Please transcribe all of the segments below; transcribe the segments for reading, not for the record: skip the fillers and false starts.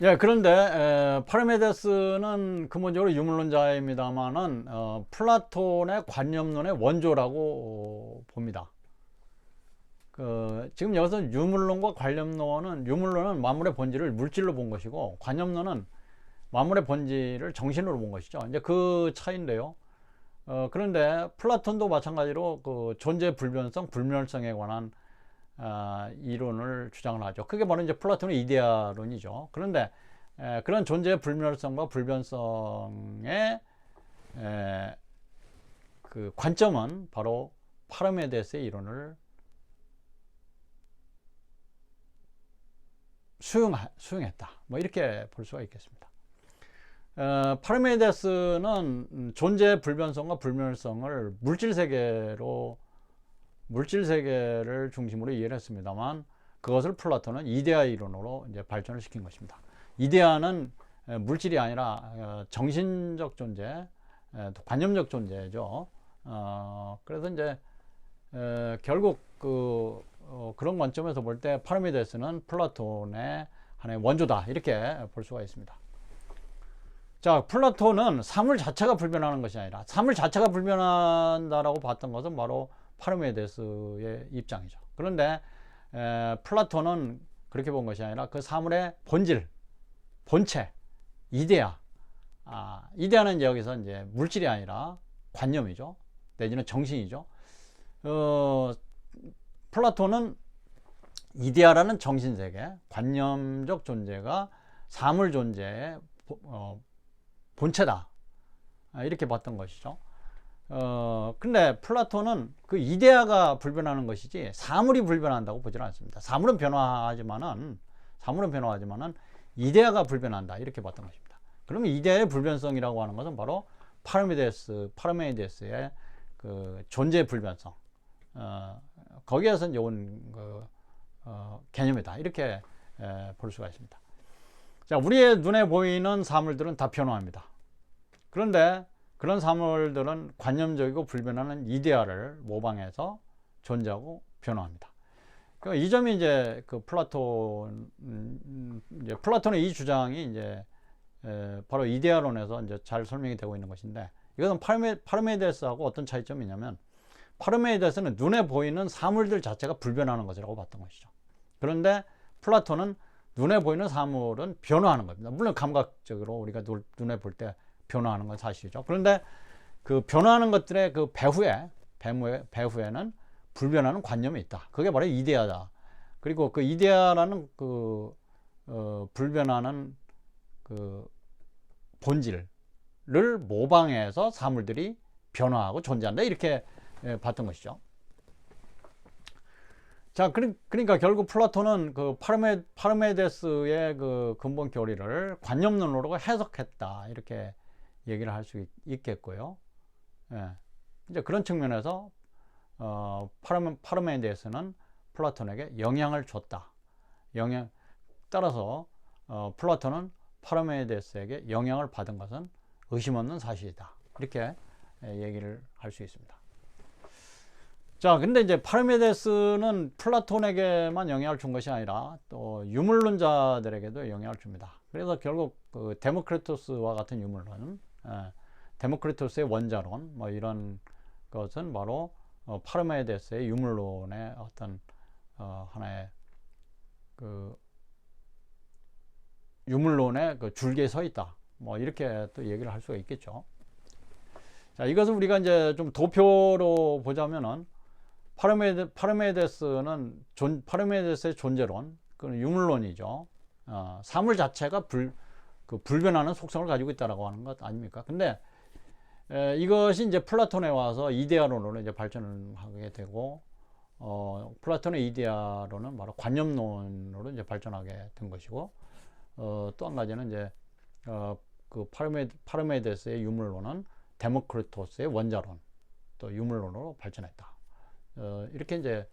예, 그런데 파르메데스는 근본적으로 유물론자입니다만은 플라톤의 관념론의 원조라고 봅니다. 지금 여기서 유물론과 관념론은 유물론은 만물의 본질을 물질로 본 것이고 관념론은 만물의 본질을 정신으로 본 것이죠. 이제 그 차이인데요. 그런데 플라톤도 마찬가지로 그 존재 불변성, 불멸성에 관한 이론을 주장을 하죠. 그게 바로 이제 플라톤의 이데아론이죠. 그런데 그런 존재의 불멸성과 불변성의 그 관점은 바로 파르메데스의 이론을 수용했다. 뭐 이렇게 볼 수가 있겠습니다. 파르메데스는 존재 불변성과 불멸성을 물질 세계를 중심으로 이해를 했습니다만 그것을 플라톤은 이데아 이론으로 이제 발전을 시킨 것입니다. 이데아는 물질이 아니라 정신적 존재, 관념적 존재죠. 그래서 이제 결국 그런 관점에서 볼 때 파르메데스는 플라톤의 하나의 원조다 이렇게 볼 수가 있습니다. 자, 플라톤은 사물 자체가 불변하는 것이 아니라 사물 자체가 불변한다라고 봤던 것은 바로 파르메데스의 입장이죠. 그런데 플라톤은 그렇게 본 것이 아니라 그 사물의 본질, 본체, 이데아. 이데아는 이제 여기서 이제 물질이 아니라 관념이죠. 내지는 정신이죠. 플라톤은 이데아라는 정신세계, 관념적 존재가 사물 존재의 본체다. 이렇게 봤던 것이죠. 근데 플라톤은 그 이데아가 불변하는 것이지 사물이 불변한다고 보지는 않습니다. 사물은 변화하지만은 이데아가 불변한다. 이렇게 봤던 것입니다. 그러면 이데아의 불변성이라고 하는 것은 바로 파르메데스의 그 존재 불변성. 거기에서 이제 온 개념이다. 이렇게 볼 수가 있습니다. 자, 우리의 눈에 보이는 사물들은 다 변화합니다. 그런데 그런 사물들은 관념적이고 불변하는 이데아를 모방해서 존재하고 변화합니다. 그러니까 이 점이 이제 그 플라톤의 이 주장이 이제 바로 이데아론에서 이제 잘 설명이 되고 있는 것인데 이것은 파르메데스하고 어떤 차이점이 있냐면 파르메데스는 눈에 보이는 사물들 자체가 불변하는 것이라고 봤던 것이죠. 그런데 플라톤은 눈에 보이는 사물은 변화하는 겁니다. 물론 감각적으로 우리가 눈에 볼 때 변화하는 건 사실이죠. 그런데 그 변화하는 것들의 그 배후에는 불변하는 관념이 있다. 그게 바로 이데아다. 그리고 그 이데아라는 불변하는 그 본질을 모방해서 사물들이 변화하고 존재한다. 이렇게 봤던 것이죠. 자, 그러니까 결국 플라톤은 그 파르메데스의 그 근본 교리를 관념론으로 해석했다. 이렇게 얘기를 할 수 있겠고요. 예. 이제 그런 측면에서 파르메데스는 플라톤에게 영향을 줬다. 따라서 플라톤은 파르메데스에게 영향을 받은 것은 의심 없는 사실이다. 이렇게 얘기를 할 수 있습니다. 자, 근데 이제 파르메데스는 플라톤에게만 영향을 준 것이 아니라 또 유물론자들에게도 영향을 줍니다. 그래서 결국 그 데모크리토스와 같은 유물론, 데모크리토스의 원자론, 뭐 이런 것은 바로 파르메데스의 유물론의 어떤 하나의 그 유물론의 그 줄기에 서 있다. 뭐 이렇게 또 얘기를 할 수가 있겠죠. 자, 이것을 우리가 이제 좀 도표로 보자면은 파르메데스의 존재론, 그건 유물론이죠. 사물 자체가 불변하는 속성을 가지고 있다라고 하는 것 아닙니까? 근데 이것이 이제 플라톤에 와서 이데아론으로 이제 발전을 하게 되고, 플라톤의 이데아론은 바로 관념론으로 이제 발전하게 된 것이고, 또 한 가지는 이제 그 파르메데스의 유물론은 데모크리토스의 원자론, 또 유물론으로 발전했다. 이렇게 이제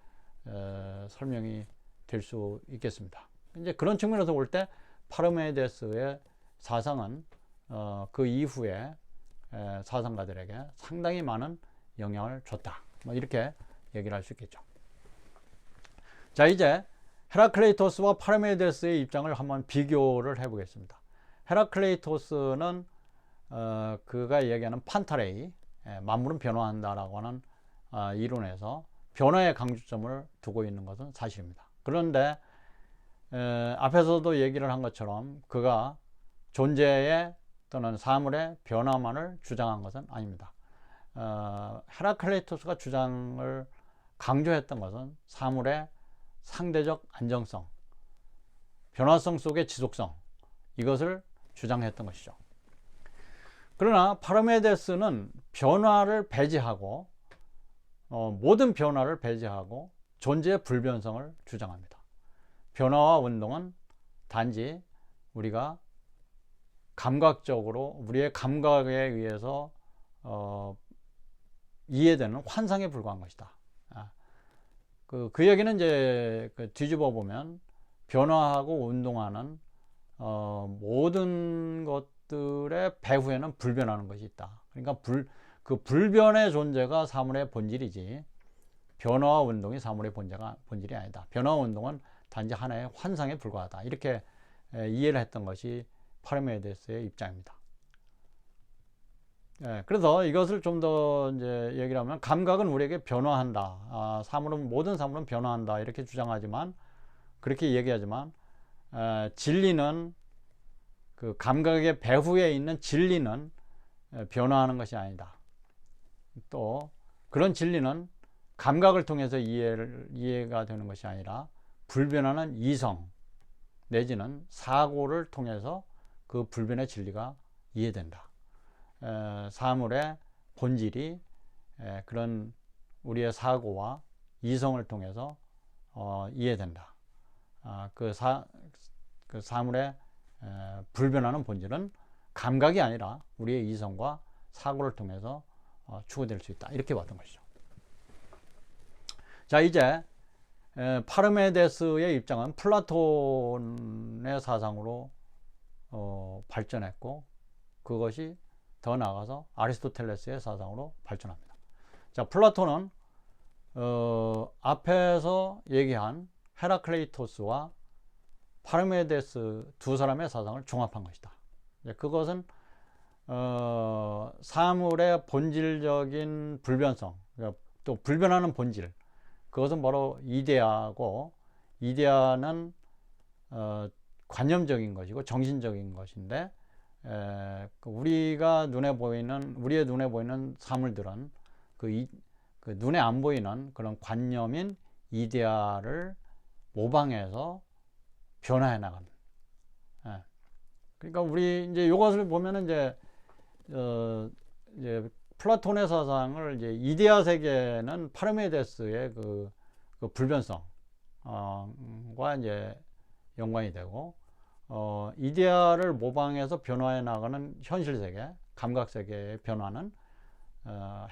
설명이 될 수 있겠습니다. 이제 그런 측면에서 볼 때 파르메데스의 사상은 그 이후에 사상가들에게 상당히 많은 영향을 줬다. 뭐 이렇게 얘기를 할 수 있겠죠. 자, 이제 헤라클레이토스와 파르메데스의 입장을 한번 비교를 해 보겠습니다. 헤라클레이토스는 그가 얘기하는 판타레이, 만물은 변화한다라고 하는 이론에서 변화의 강조점을 두고 있는 것은 사실입니다. 그런데 앞에서도 얘기를 한 것처럼 그가 존재의 또는 사물의 변화만을 주장한 것은 아닙니다. 헤라클레이토스가 주장을 강조했던 것은 사물의 상대적 안정성, 변화성 속의 지속성, 이것을 주장했던 것이죠. 그러나 파르메데스는 변화를 배제하고 모든 변화를 배제하고 존재의 불변성을 주장합니다. 변화와 운동은 단지 우리가 감각적으로 우리의 감각에 의해서 이해되는 환상에 불과한 것이다. 그 얘기는 이제 뒤집어 보면 변화하고 운동하는 모든 것들의 배후에는 불변하는 것이 있다. 그러니까 그 불변의 존재가 사물의 본질이지 변화와 운동이 사물의 본질이 아니다. 변화와 운동은 단지 하나의 환상에 불과하다. 이렇게 이해를 했던 것이 파르메데스의 입장입니다. 그래서 이것을 좀 더 이제 얘기를 하면 감각은 우리에게 변화한다. 모든 사물은 변화한다. 이렇게 주장하지만 그렇게 얘기하지만 진리는 그 감각의 배후에 있는 진리는 변화하는 것이 아니다. 또 그런 진리는 감각을 통해서 이해가 되는 것이 아니라 불변하는 이성 내지는 사고를 통해서 그 불변의 진리가 이해된다. 사물의 본질이 그런 우리의 사고와 이성을 통해서 이해된다. 그 사물의 불변하는 본질은 감각이 아니라 우리의 이성과 사고를 통해서 추구될 수 있다. 이렇게 봤던 것이죠. 자, 이제 파르메데스의 입장은 플라톤의 사상으로 발전했고 그것이 더 나아가서 아리스토텔레스의 사상으로 발전합니다. 자, 플라톤은 앞에서 얘기한 헤라클레이토스와 파르메데스 두 사람의 사상을 종합한 것이다. 그것은 사물의 본질적인 불변성, 또 불변하는 본질, 그것은 바로 이데아고, 이데아는 관념적인 것이고 정신적인 것인데 우리의 눈에 보이는 사물들은 그 눈에 안 보이는 그런 관념인 이데아를 모방해서 변화해 나가는. 그러니까 우리 이제 이것을 보면은 이제 플라톤의 사상을 이제 이데아 세계는 파르메데스의 그 불변성과 이제 연관이 되고 이데아를 모방해서 변화해 나가는 현실 세계, 감각 세계의 변화는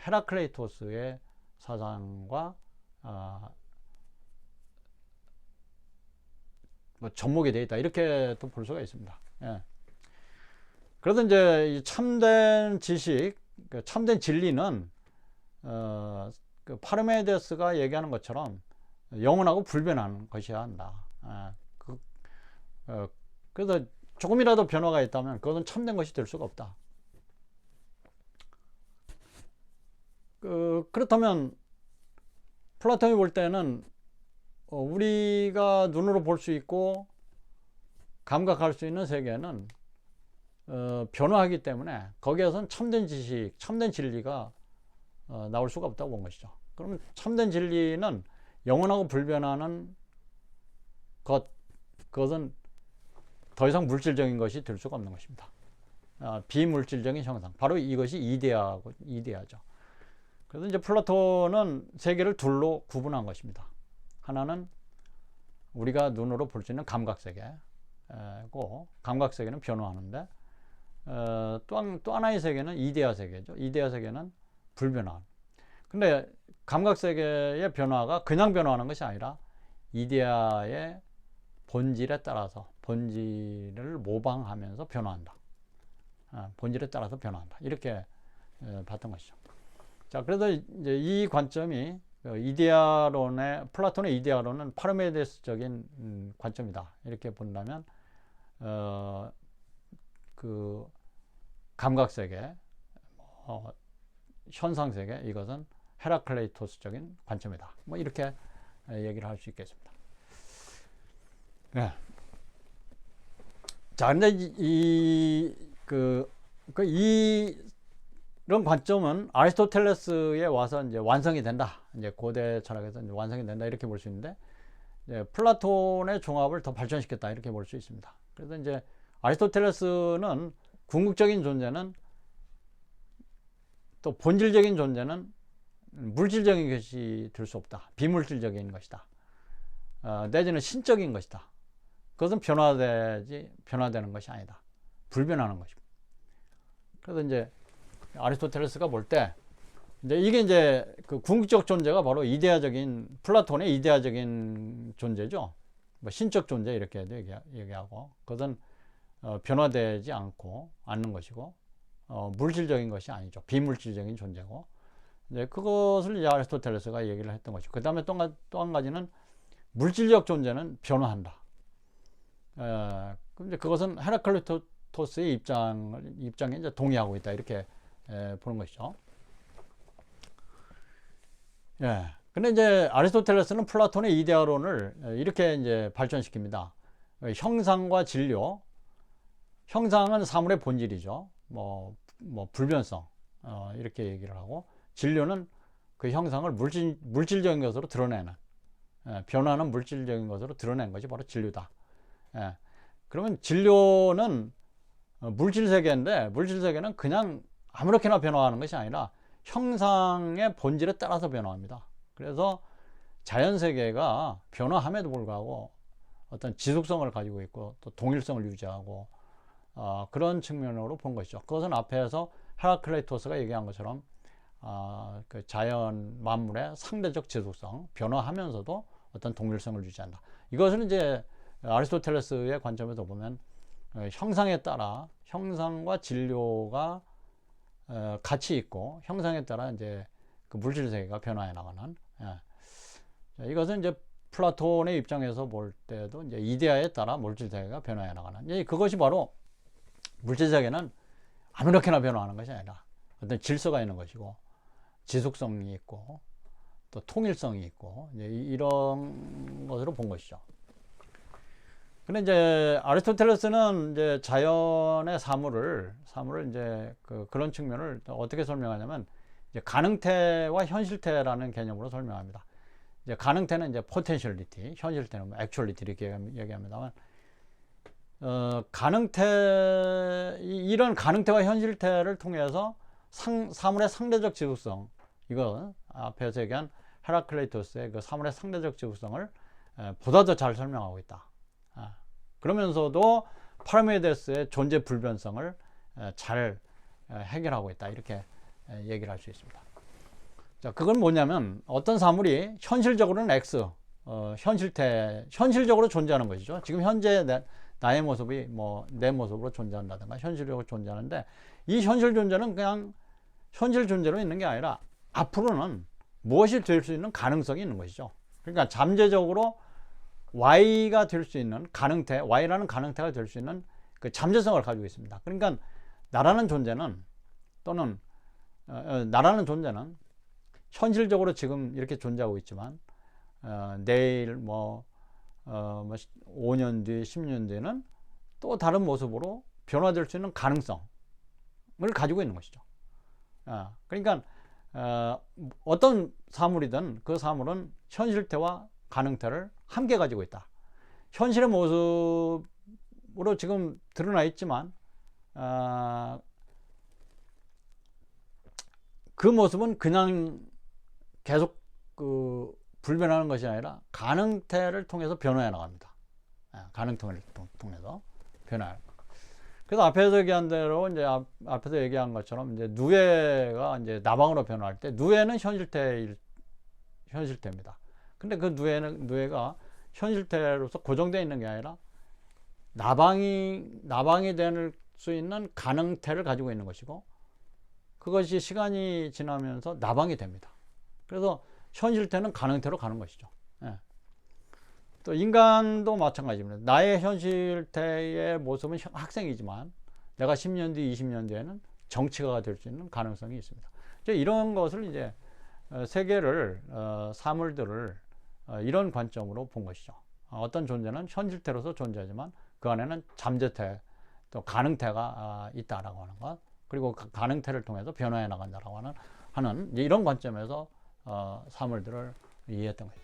헤라클레이토스의 사상과 접목이 되어 있다. 이렇게 또 볼 수가 있습니다. 그래서 이제 참된 지식, 참된 진리는 그 파르메데스가 얘기하는 것처럼 영원하고 불변하는 것이어야 한다. 그래서 조금이라도 변화가 있다면 그것은 참된 것이 될 수가 없다. 그렇다면 플라톤이 볼 때는 우리가 눈으로 볼 수 있고 감각할 수 있는 세계는 변화하기 때문에 거기에선 참된 지식, 참된 진리가 나올 수가 없다고 본 것이죠. 그러면 참된 진리는 영원하고 불변하는 그것은 더 이상 물질적인 것이 될 수가 없는 것입니다. 비물질적인 형상, 바로 이것이 이데아죠. 그래서 이제 플라톤은 세계를 둘로 구분한 것입니다. 하나는 우리가 눈으로 볼 수 있는 감각 세계고, 감각 세계는 변화하는데 또 하나의 세계는 이데아 세계죠. 이데아 세계는 불변화. 근데 감각 세계의 변화가 그냥 변화하는 것이 아니라 이데아의 본질에 따라서 본질을 모방하면서 변화한다. 본질에 따라서 변화한다. 이렇게 봤던 것이죠. 자, 그래서 이제 이 관점이 플라톤의 이데아론은 파르메데스적인 관점이다. 이렇게 본다면 그 감각세계, 현상세계, 이것은 헤라클레이토스적인 관점이다. 뭐 이렇게 얘기를 할 수 있겠습니다. 네. 자, 근데 이런 관점은 아리스토텔레스에 와서 이제 완성이 된다. 이제 고대 철학에서 이제 완성이 된다. 이렇게 볼 수 있는데, 이제 플라톤의 종합을 더 발전시켰다. 이렇게 볼 수 있습니다. 그래서 이제 아리스토텔레스는 궁극적인 존재는, 또 본질적인 존재는 물질적인 것이 될 수 없다. 비물질적인 것이다. 내지는 신적인 것이다. 그것은 변화되는 것이 아니다. 불변하는 것입니다. 그래서 이제 아리스토텔레스가 볼 때, 이게 이제 그 궁극적 존재가 바로 플라톤의 이데아적인 존재죠. 뭐 신적 존재 이렇게 얘기하고, 그것은 변화되지 않는 것이고, 물질적인 것이 아니죠. 비물질적인 존재고, 이제 그것을 이제 아리스토텔레스가 얘기를 했던 것이고, 그 다음에 또 한 가지는 물질적 존재는 변화한다. 근데 그것은 헤라클레이토스의 입장에 이제 동의하고 있다. 이렇게 보는 것이죠. 예. 근데 이제 아리스토텔레스는 플라톤의 이데아론을 이렇게 이제 발전시킵니다. 형상과 진료. 형상은 사물의 본질이죠. 뭐 불변성. 이렇게 얘기를 하고, 진료는 그 형상을 물질적인 것으로 드러내는, 변화는 물질적인 것으로 드러낸 것이 바로 진료다. 그러면 진료는 물질 세계인데, 물질 세계는 그냥 아무렇게나 변화하는 것이 아니라 형상의 본질에 따라서 변화합니다. 그래서 자연 세계가 변화함에도 불구하고 어떤 지속성을 가지고 있고, 또 동일성을 유지하고, 그런 측면으로 본 것이죠. 그것은 앞에서 헤라클레이토스가 얘기한 것처럼 그 자연 만물의 상대적 지속성, 변화하면서도 어떤 동일성을 유지한다. 이것은 이제 아리스토텔레스의 관점에서 보면 형상에 따라, 형상과 진료가 같이 있고, 형상에 따라 이제 그 물질 세계가 변화해 나가는. 이것은 이제 플라톤의 입장에서 볼 때도 이제 이데아에 따라 물질 세계가 변화해 나가는. 그것이 바로 물질 세계는 아무렇게나 변화하는 것이 아니라 어떤 질서가 있는 것이고, 지속성이 있고, 또 통일성이 있고, 이런 것으로 본 것이죠. 근데 이제 아리스토텔레스는 이제 자연의 사물을 이제 그런 측면을 어떻게 설명하냐면, 이제 가능태와 현실태라는 개념으로 설명합니다. 이제 가능태는 이제 포텐셜리티, 현실태는 뭐 액츄얼리티 이렇게 얘기합니다만, 이런 가능태와 현실태를 통해서 사물의 상대적 지속성, 이거 앞에서 얘기한 헤라클레이토스의 그 사물의 상대적 지속성을 보다 더 잘 설명하고 있다. 그러면서도 파르메데스의 존재 불변성을 잘 해결하고 있다. 이렇게 얘기를 할 수 있습니다. 자, 그건 뭐냐면, 어떤 사물이 현실적으로는 X, 현실적으로 존재하는 것이죠. 지금 현재 나의 모습이 내 모습으로 존재한다든가 현실적으로 존재하는데, 이 현실 존재는 그냥 현실 존재로 있는 게 아니라 앞으로는 무엇이 될 수 있는 가능성이 있는 것이죠. 그러니까 잠재적으로 Y가 될 수 있는 가능태, Y라는 가능태가 될 수 있는 그 잠재성을 가지고 있습니다. 그러니까 나라는 존재는 현실적으로 지금 이렇게 존재하고 있지만, 내일 5년 뒤, 10년 뒤에는 또 다른 모습으로 변화될 수 있는 가능성을 가지고 있는 것이죠. 그러니까 어떤 사물이든 그 사물은 현실태와 가능태를 함께 가지고 있다. 현실의 모습으로 지금 드러나 있지만, 그 모습은 그냥 계속 불변하는 것이 아니라 가능태를 통해서 변화해 나갑니다. 가능태를 통해서 변화해. 그래서 앞에서 얘기한 대로, 이제 앞에서 얘기한 것처럼, 이제 누에가 이제 나방으로 변화할 때, 누에는 현실태입니다. 근데 그 누에가 현실태로서 고정되어 있는 게 아니라 나방이 될 수 있는 가능태를 가지고 있는 것이고, 그것이 시간이 지나면서 나방이 됩니다. 그래서 현실태는 가능태로 가는 것이죠. 예. 또 인간도 마찬가지입니다. 나의 현실태의 모습은 학생이지만 내가 10년 뒤, 20년 뒤에는 정치가가 될 수 있는 가능성이 있습니다. 이런 것을 이제 세계를 사물들을 이런 관점으로 본 것이죠. 어떤 존재는 현실태로서 존재하지만 그 안에는 잠재태, 또 가능태가 있다라고 하는 것, 그리고 그 가능태를 통해서 변화해 나간다라고 하는 이런 관점에서 사물들을 이해했던 거죠.